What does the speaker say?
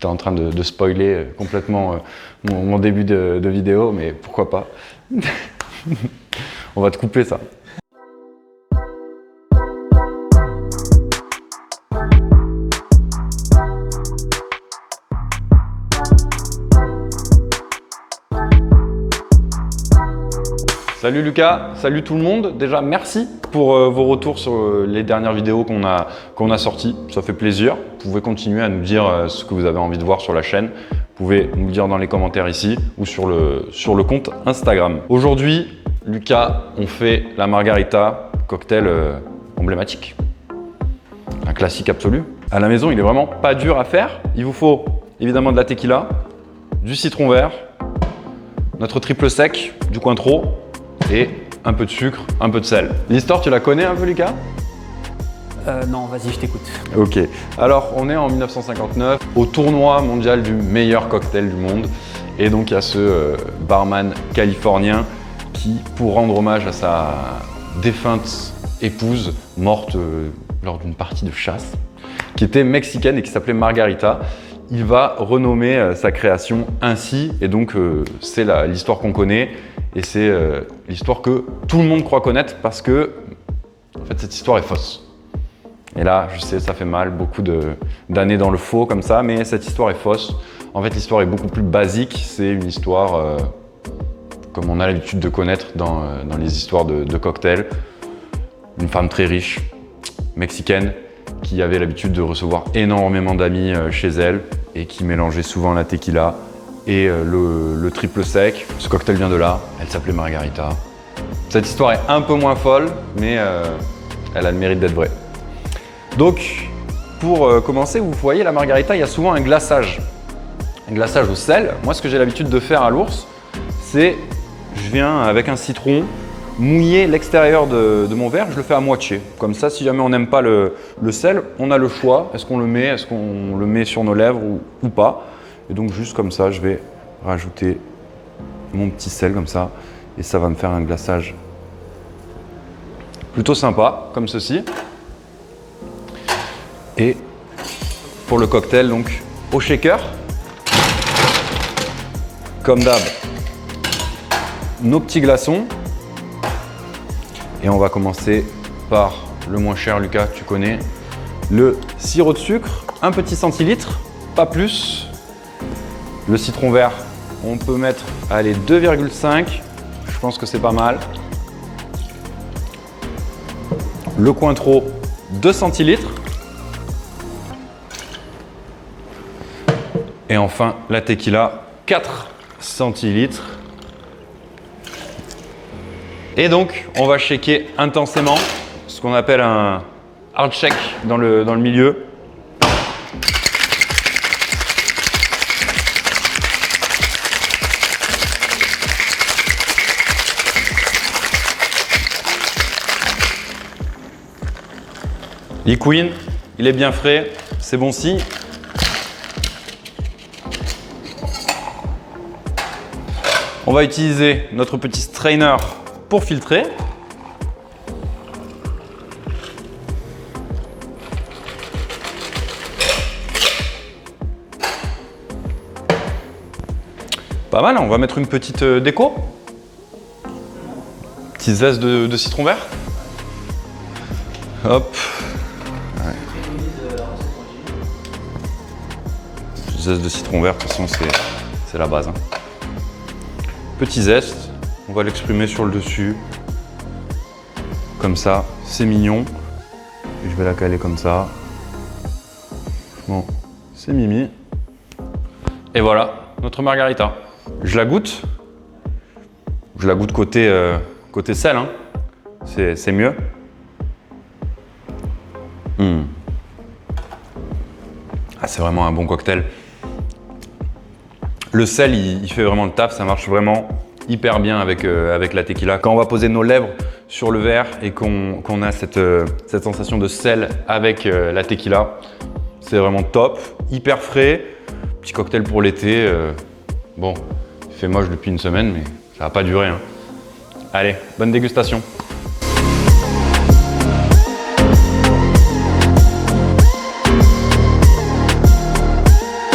T'es en train de spoiler complètement mon début de vidéo, mais pourquoi pas. On va te couper ça. Salut Lucas, salut tout le monde. Déjà merci pour vos retours sur les dernières vidéos qu'on a sorties. Ça fait plaisir. Vous pouvez continuer à nous dire ce que vous avez envie de voir sur la chaîne. Vous pouvez nous le dire dans les commentaires ici ou sur le compte Instagram. Aujourd'hui, Lucas, on fait la margarita, cocktail emblématique. Un classique absolu. À la maison, il est vraiment pas dur à faire. Il vous faut évidemment de la tequila, du citron vert, notre triple sec, du Cointreau, et un peu de sucre, un peu de sel. L'histoire, tu la connais un peu, Lucas? Non, vas-y, je t'écoute. Ok. Alors, on est en 1959 au tournoi mondial du meilleur cocktail du monde. Et donc, il y a ce barman californien qui, pour rendre hommage à sa défunte épouse morte lors d'une partie de chasse, qui était mexicaine et qui s'appelait Margarita, il va renommer sa création ainsi. Et donc, c'est l'histoire qu'on connaît. Et c'est l'histoire que tout le monde croit connaître parce que en fait, cette histoire est fausse. Et là, je sais, ça fait mal, beaucoup d'années dans le faux comme ça, mais cette histoire est fausse. En fait, l'histoire est beaucoup plus basique. C'est une histoire comme on a l'habitude de connaître dans les histoires de cocktails. Une femme très riche, mexicaine, qui avait l'habitude de recevoir énormément d'amis chez elle et qui mélangeait souvent la tequila et le triple sec. Ce cocktail vient de là, elle s'appelait Margarita. Cette histoire est un peu moins folle, mais elle a le mérite d'être vraie. Donc, pour commencer, vous voyez, la Margarita, il y a souvent un glaçage. Un glaçage au sel. Moi, ce que j'ai l'habitude de faire à l'ours, c'est je viens avec un citron mouiller l'extérieur de mon verre, je le fais à moitié. Comme ça, si jamais on n'aime pas le sel, on a le choix. Est-ce qu'on le met sur nos lèvres ou pas? Et donc juste comme ça, je vais rajouter mon petit sel comme ça et ça va me faire un glaçage plutôt sympa, comme ceci. Et pour le cocktail, donc au shaker, comme d'hab, nos petits glaçons. Et on va commencer par le moins cher, Lucas, tu connais, le sirop de sucre, un petit centilitre, pas plus. Le citron vert, on peut mettre, allez, 2,5, je pense que c'est pas mal. Le Cointreau, 2 centilitres. Et enfin, la tequila, 4 centilitres. Et donc, on va shaker intensément, ce qu'on appelle un hard shake dans le milieu. Liquid, il est bien frais, c'est bon si. On va utiliser notre petit strainer pour filtrer. Pas mal, on va mettre une petite déco. Petite zeste de citron vert. Hop. Ouais. Zeste de citron vert, de toute façon c'est la base. Hein. Petit zeste, on va l'exprimer sur le dessus. Comme ça, c'est mignon. Et je vais la caler comme ça. Bon, c'est mimi. Et voilà, notre margarita. Je la goûte. Je la goûte côté sel, hein. C'est mieux. Ah, c'est vraiment un bon cocktail. Le sel, il fait vraiment le taf, ça marche vraiment hyper bien avec la tequila. Quand on va poser nos lèvres sur le verre et qu'on a cette sensation de sel avec la tequila, c'est vraiment top, hyper frais. Petit cocktail pour l'été. Bon, il fait moche depuis une semaine, mais ça va pas durer. Hein. Allez, bonne dégustation.